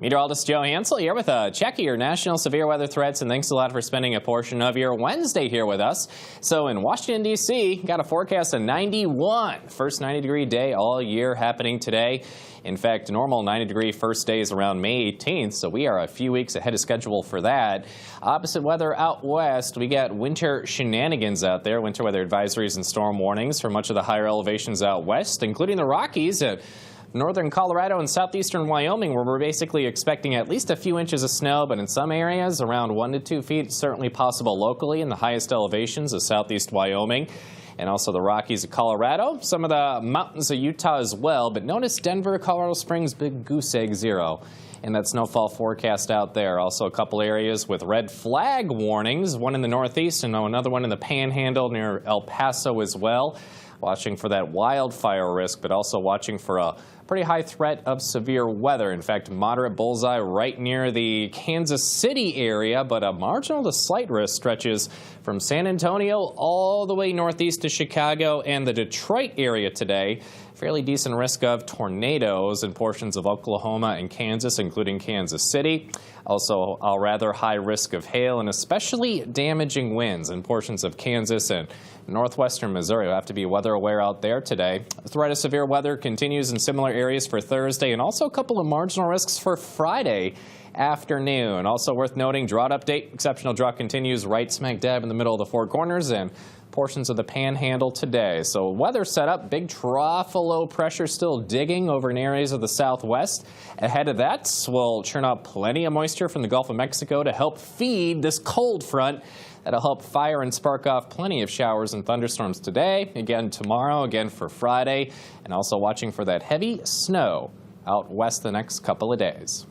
Meteorologist Joe Hansel here with a check of your national severe weather threats, and thanks a lot for spending a portion of your Wednesday here with us. So in Washington, D.C., got a forecast of 91. First 90-degree day all year happening today. In fact, normal 90-degree first day is around May 18th, so we are a few weeks ahead of schedule for that. Opposite weather out west, we got winter shenanigans out there. Winter weather advisories and storm warnings for much of the higher elevations out west, including the Rockies. Northern Colorado and southeastern Wyoming, where we're basically expecting at least a few inches of snow, but in some areas around 1 to 2 feet, certainly possible locally in the highest elevations of southeast Wyoming. And also the Rockies of Colorado, some of the mountains of Utah as well. But notice Denver, Colorado Springs, Big Goose Egg 0. And that snowfall forecast out there. Also a couple areas with red flag warnings, one in the northeast and another one in the Panhandle near El Paso as well. Watching for that wildfire risk, but also watching for a pretty high threat of severe weather. In fact, moderate bullseye right near the Kansas City area, but a marginal to slight risk stretches from San Antonio all the way northeast to Chicago and the Detroit area today. Fairly decent risk of tornadoes in portions of Oklahoma and Kansas, including Kansas City. Also, a rather high risk of hail and especially damaging winds in portions of Kansas and northwestern Missouri. We'll have to be weather aware out there today. The threat of severe weather continues in similar areas for Thursday, and also a couple of marginal risks for Friday afternoon. Also worth noting, drought update. Exceptional drought continues right smack dab in the middle of the Four Corners and portions of the Panhandle today. So weather set up, big trough of low pressure still digging over in areas of the southwest. Ahead of that, we'll churn out plenty of moisture from the Gulf of Mexico to help feed this cold front. That'll help fire and spark off plenty of showers and thunderstorms today, again tomorrow, again for Friday, and also watching for that heavy snow out west the next couple of days.